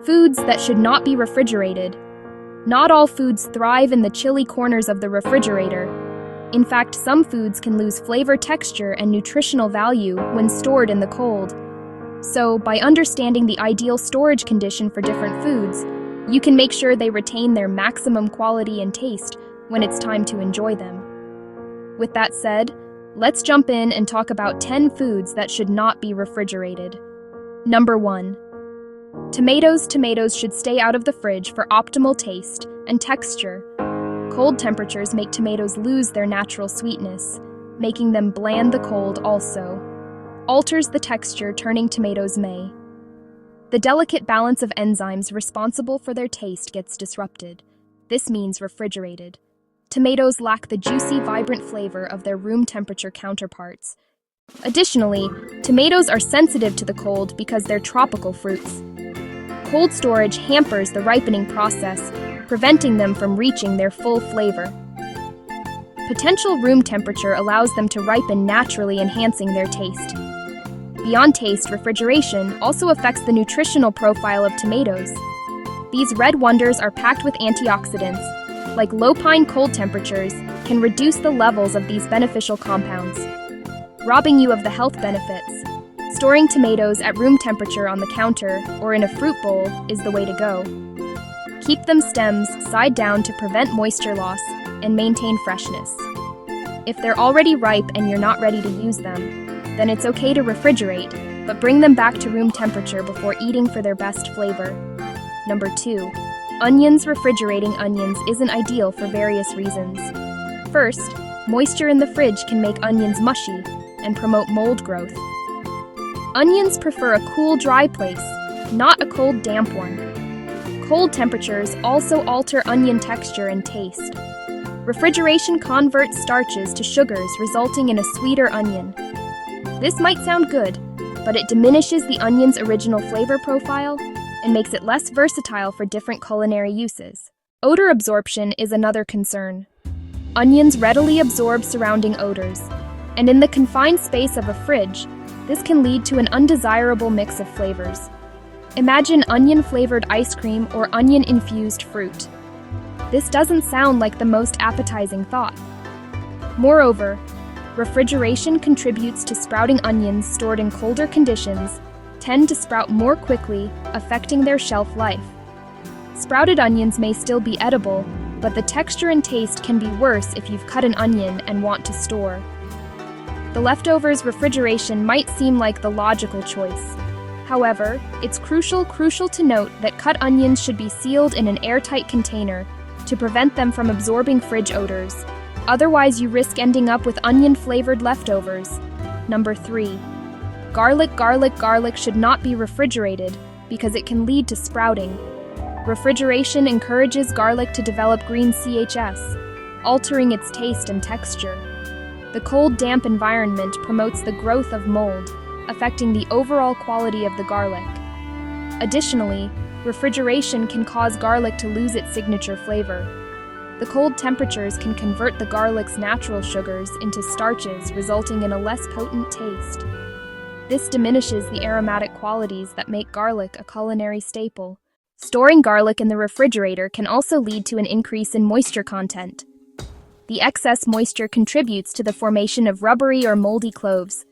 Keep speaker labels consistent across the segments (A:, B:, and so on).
A: Foods that should not be refrigerated. Not all foods thrive in the chilly corners of the refrigerator. In fact, some foods can lose flavor, texture, and nutritional value when stored in the cold. So, by understanding the ideal storage condition for different foods, you can make sure they retain their maximum quality and taste when it's time to enjoy them. With that said, let's jump in and talk about 10 foods that should not be refrigerated. Number 1. Tomatoes. Tomatoes should stay out of the fridge for optimal taste and texture. Cold temperatures make tomatoes lose their natural sweetness, making them bland. The cold also alters the texture, turning tomatoes may. The delicate balance of enzymes responsible for their taste gets disrupted. This means refrigerated. Tomatoes lack the juicy, vibrant flavor of their room temperature counterparts. Additionally, tomatoes are sensitive to the cold because they're tropical fruits. Cold storage hampers the ripening process, preventing them from reaching their full flavor. Potential room temperature allows them to ripen naturally, enhancing their taste. Beyond taste, refrigeration also affects the nutritional profile of tomatoes. These red wonders are packed with antioxidants. Like low-pine cold temperatures, can reduce the levels of these beneficial compounds, robbing you of the health benefits. Storing tomatoes at room temperature on the counter or in a fruit bowl is the way to go. Keep them stems side down to prevent moisture loss and maintain freshness. If they're already ripe and you're not ready to use them, then it's okay to refrigerate, but bring them back to room temperature before eating for their best flavor. Number 2. Onions. Refrigerating onions isn't ideal for various reasons. First, moisture in the fridge can make onions mushy and promote mold growth. Onions prefer a cool, dry place, not a cold, damp one. Cold temperatures also alter onion texture and taste. Refrigeration converts starches to sugars, resulting in a sweeter onion. This might sound good, but it diminishes the onion's original flavor profile and makes it less versatile for different culinary uses. Odor absorption is another concern. Onions readily absorb surrounding odors, and in the confined space of a fridge, this can lead to an undesirable mix of flavors. Imagine onion-flavored ice cream or onion-infused fruit. This doesn't sound like the most appetizing thought. Moreover, refrigeration contributes to sprouting. Onions stored in colder conditions tend to sprout more quickly, affecting their shelf life. Sprouted onions may still be edible, but the texture and taste can be worse if you've cut an onion and want to store. The leftovers. Refrigeration might seem like the logical choice. However, it's crucial to note that cut onions should be sealed in an airtight container to prevent them from absorbing fridge odors. Otherwise, you risk ending up with onion-flavored leftovers. Number 3. Garlic. Garlic should not be refrigerated because it can lead to sprouting. Refrigeration encourages garlic to develop green CHS, altering its taste and texture. The cold, damp environment promotes the growth of mold, affecting the overall quality of the garlic. Additionally, refrigeration can cause garlic to lose its signature flavor. The cold temperatures can convert the garlic's natural sugars into starches, resulting in a less potent taste. This diminishes the aromatic qualities that make garlic a culinary staple. Storing garlic in the refrigerator can also lead to an increase in moisture content. The excess moisture contributes to the formation of rubbery or moldy cloves.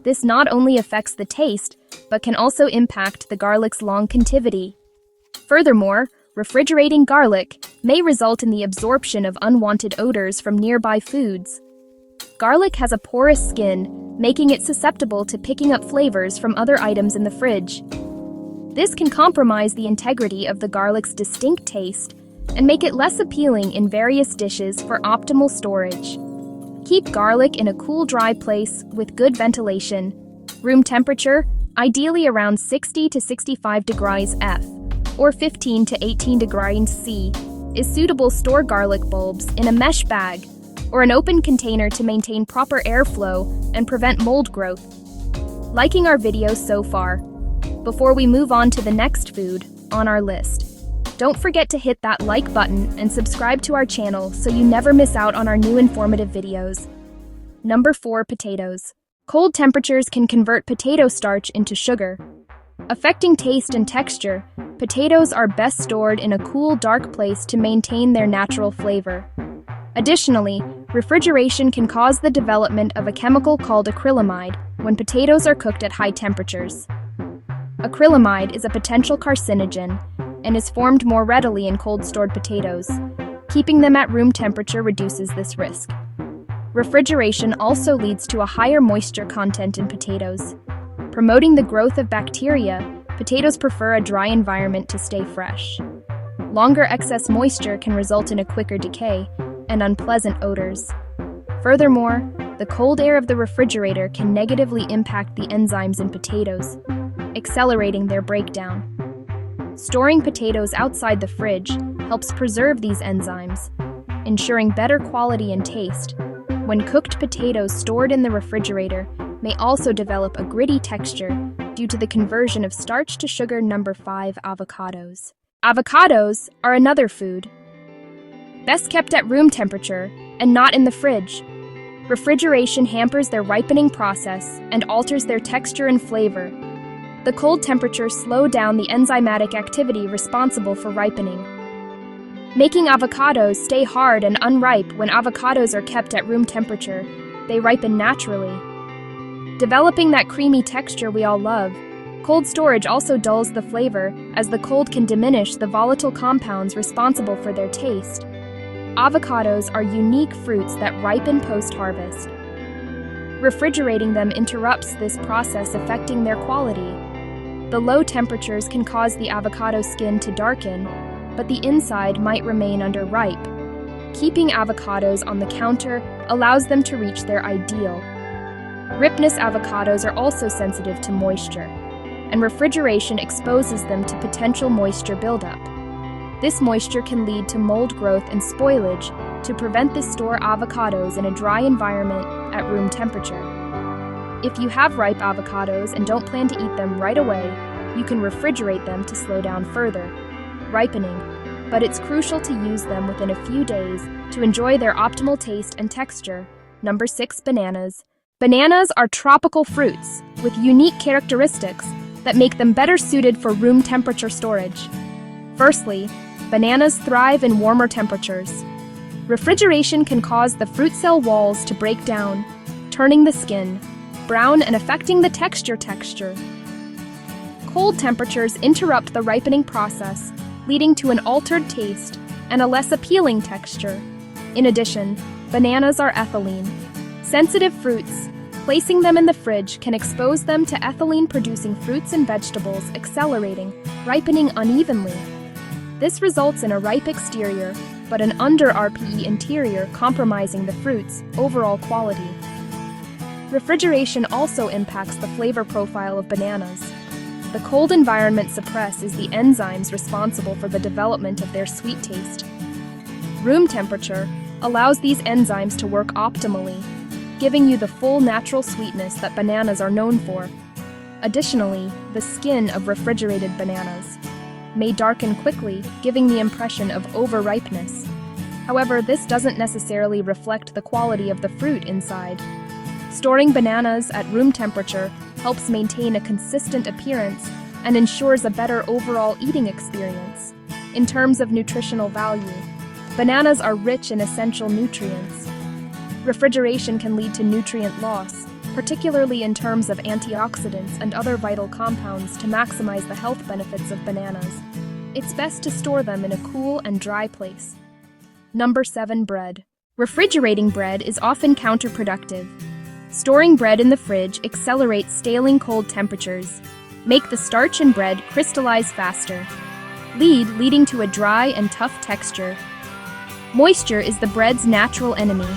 A: This not only affects the taste, but can also impact the garlic's longevity. Furthermore, refrigerating garlic may result in the absorption of unwanted odors from nearby foods. Garlic has a porous skin, making it susceptible to picking up flavors from other items in the fridge. This can compromise the integrity of the garlic's distinct taste and make it less appealing in various dishes. For optimal storage, keep garlic in a cool, dry place with good ventilation. Room temperature, ideally around 60 to 65 degrees F or 15 to 18 degrees C, is suitable. Store garlic bulbs in a mesh bag or an open container to maintain proper airflow and prevent mold growth. Liking our videos so far? Before we move on to the next food on our list, don't forget to hit that like button and subscribe to our channel so you never miss out on our new informative videos. Number 4. Potatoes. Cold temperatures can convert potato starch into sugar. Affecting taste and texture, potatoes are best stored in a cool, dark place to maintain their natural flavor. Additionally, refrigeration can cause the development of a chemical called acrylamide when potatoes are cooked at high temperatures. Acrylamide is a potential carcinogen and is formed more readily in cold-stored potatoes. Keeping them at room temperature reduces this risk. Refrigeration also leads to a higher moisture content in potatoes. Promoting the growth of bacteria, potatoes prefer a dry environment to stay fresh. Longer excess moisture can result in a quicker decay and unpleasant odors. Furthermore, the cold air of the refrigerator can negatively impact the enzymes in potatoes, accelerating their breakdown. Storing potatoes outside the fridge helps preserve these enzymes, ensuring better quality and taste. When cooked potatoes stored in the refrigerator may also develop a gritty texture due to the conversion of starch to sugar. Number 5. Avocados. Avocados are another food best kept at room temperature and not in the fridge. Refrigeration hampers their ripening process and alters their texture and flavor. The cold temperatures slow down the enzymatic activity responsible for ripening, making avocados stay hard and unripe. When avocados are kept at room temperature, they ripen naturally, developing that creamy texture we all love. Cold storage also dulls the flavor, as the cold can diminish the volatile compounds responsible for their taste. Avocados are unique fruits that ripen post-harvest. Refrigerating them interrupts this process, affecting their quality. The low temperatures can cause the avocado skin to darken, but the inside might remain underripe. Keeping avocados on the counter allows them to reach their ideal. Ripeness avocados are also sensitive to moisture, and refrigeration exposes them to potential moisture buildup. This moisture can lead to mold growth and spoilage. To prevent this, store avocados in a dry environment at room temperature. If you have ripe avocados and don't plan to eat them right away, you can refrigerate them to slow down further ripening, but it's crucial to use them within a few days to enjoy their optimal taste and texture. Number 6. Bananas. Bananas are tropical fruits with unique characteristics that make them better suited for room temperature storage. Firstly, bananas thrive in warmer temperatures. Refrigeration can cause the fruit cell walls to break down, turning the skin brown and affecting the texture. Cold temperatures interrupt the ripening process, leading to an altered taste and a less appealing texture. In addition, bananas are ethylene-sensitive fruits. Placing them in the fridge can expose them to ethylene-producing fruits and vegetables, accelerating ripening unevenly. This results in a ripe exterior, but an under-RPE interior, compromising the fruit's overall quality. Refrigeration also impacts the flavor profile of bananas. The cold environment suppresses the enzymes responsible for the development of their sweet taste. Room temperature allows these enzymes to work optimally, giving you the full natural sweetness that bananas are known for. Additionally, the skin of refrigerated bananas may darken quickly, giving the impression of over-ripeness. However, this doesn't necessarily reflect the quality of the fruit inside. Storing bananas at room temperature helps maintain a consistent appearance and ensures a better overall eating experience. In terms of nutritional value, bananas are rich in essential nutrients. Refrigeration can lead to nutrient loss, particularly in terms of antioxidants and other vital compounds. To maximize the health benefits of bananas, it's best to store them in a cool and dry place. Number 7. Bread. Refrigerating bread is often counterproductive. Storing bread in the fridge accelerates staling. Cold temperatures make the starch in bread crystallize faster, leading to a dry and tough texture. Moisture is the bread's natural enemy.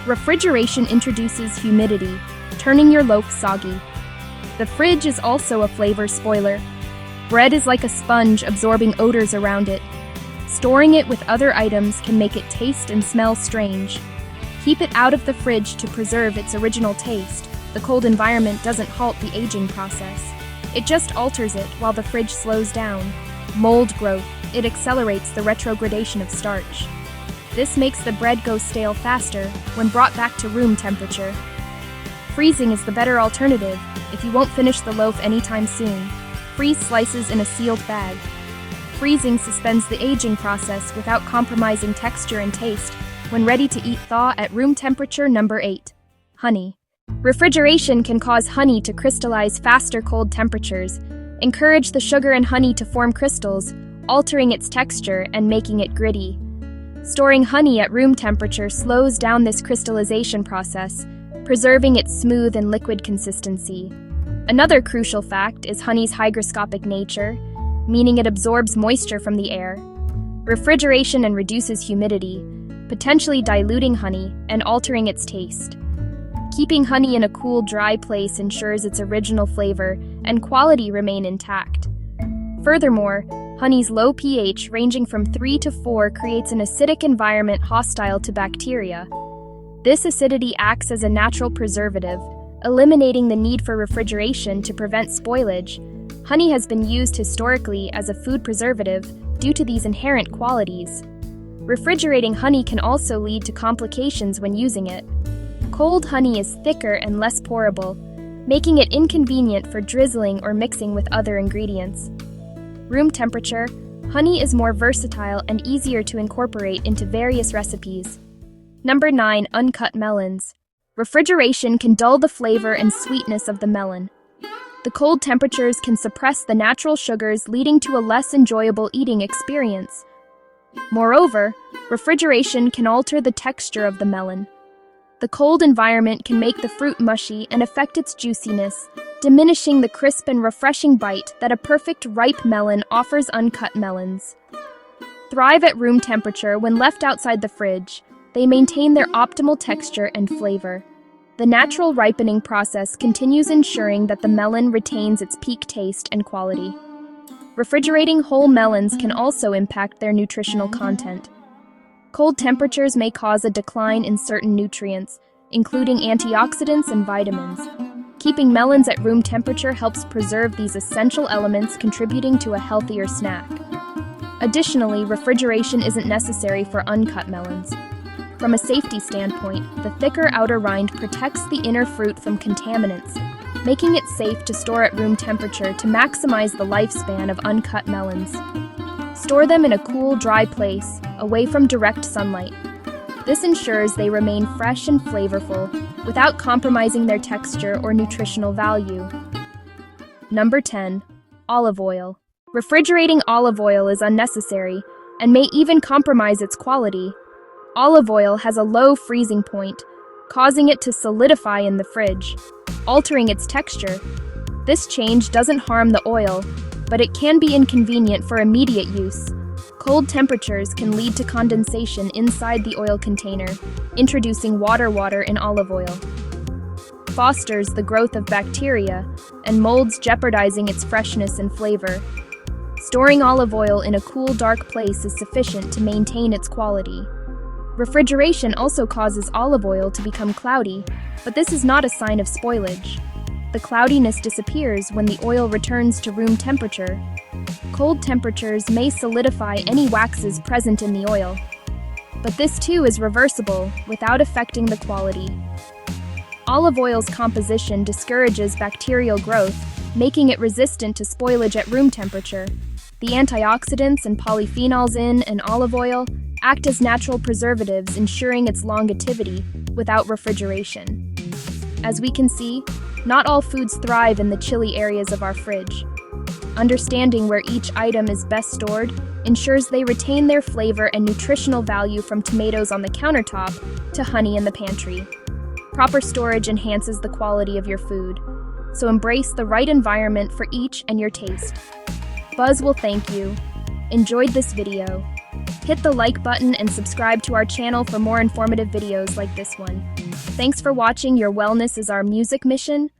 A: Refrigeration introduces humidity, turning your loaf soggy. The fridge is also a flavor spoiler. Bread is like a sponge, absorbing odors around it. Storing it with other items can make it taste and smell strange. Keep it out of the fridge to preserve its original taste. The cold environment doesn't halt the aging process. It just alters it while the fridge slows down. Mold growth. It accelerates the retrogradation of starch. This makes the bread go stale faster when brought back to room temperature. Freezing is the better alternative if you won't finish the loaf anytime soon. Freeze slices in a sealed bag. Freezing suspends the aging process without compromising texture and taste. When ready to eat, thaw at room temperature. Number 8. Honey. Refrigeration can cause honey to crystallize faster. Cold temperatures encourage the sugar in honey to form crystals, altering its texture and making it gritty. Storing honey at room temperature slows down this crystallization process, preserving its smooth and liquid consistency. Another crucial fact is honey's hygroscopic nature, meaning it absorbs moisture from the air. Refrigeration and reduces humidity, potentially diluting honey and altering its taste. Keeping honey in a cool, dry place ensures its original flavor and quality remain intact. Furthermore, honey's low pH, ranging from 3 to 4, creates an acidic environment hostile to bacteria. This acidity acts as a natural preservative, eliminating the need for refrigeration to prevent spoilage. Honey has been used historically as a food preservative due to these inherent qualities. Refrigerating honey can also lead to complications when using it. Cold honey is thicker and less pourable, making it inconvenient for drizzling or mixing with other ingredients. Room temperature, honey is more versatile and easier to incorporate into various recipes. Number 9. Uncut melons. Refrigeration can dull the flavor and sweetness of the melon. The cold temperatures can suppress the natural sugars, leading to a less enjoyable eating experience. Moreover, refrigeration can alter the texture of the melon. The cold environment can make the fruit mushy and affect its juiciness, diminishing the crisp and refreshing bite that a perfect ripe melon offers. Uncut melons thrive at room temperature. When left outside the fridge, they maintain their optimal texture and flavor. The natural ripening process continues, ensuring that the melon retains its peak taste and quality. Refrigerating whole melons can also impact their nutritional content. Cold temperatures may cause a decline in certain nutrients, including antioxidants and vitamins. Keeping melons at room temperature helps preserve these essential elements, contributing to a healthier snack. Additionally, refrigeration isn't necessary for uncut melons. From a safety standpoint, the thicker outer rind protects the inner fruit from contaminants, making it safe to store at room temperature to maximize the lifespan of uncut melons. Store them in a cool, dry place, away from direct sunlight. This ensures they remain fresh and flavorful, without compromising their texture or nutritional value. Number 10. Olive oil. Refrigerating olive oil is unnecessary, and may even compromise its quality. Olive oil has a low freezing point, causing it to solidify in the fridge, altering its texture. This change doesn't harm the oil, but it can be inconvenient for immediate use. Cold temperatures can lead to condensation inside the oil container, introducing water in olive oil. Fosters the growth of bacteria and molds, jeopardizing its freshness and flavor. Storing olive oil in a cool, dark place is sufficient to maintain its quality. Refrigeration also causes olive oil to become cloudy, but this is not a sign of spoilage. The cloudiness disappears when the oil returns to room temperature. Cold temperatures may solidify any waxes present in the oil, but this too is reversible without affecting the quality. Olive oil's composition discourages bacterial growth, making it resistant to spoilage at room temperature. The antioxidants and polyphenols in and olive oil act as natural preservatives, ensuring its longevity without refrigeration. As we can see, not all foods thrive in the chilly areas of our fridge. Understanding where each item is best stored ensures they retain their flavor and nutritional value, from tomatoes on the countertop to honey in the pantry. Proper storage enhances the quality of your food, so embrace the right environment for each and your taste. Buzz will thank you. Enjoyed this video? Hit the like button and subscribe to our channel for more informative videos like this one. Thanks for watching. Your wellness is our music mission.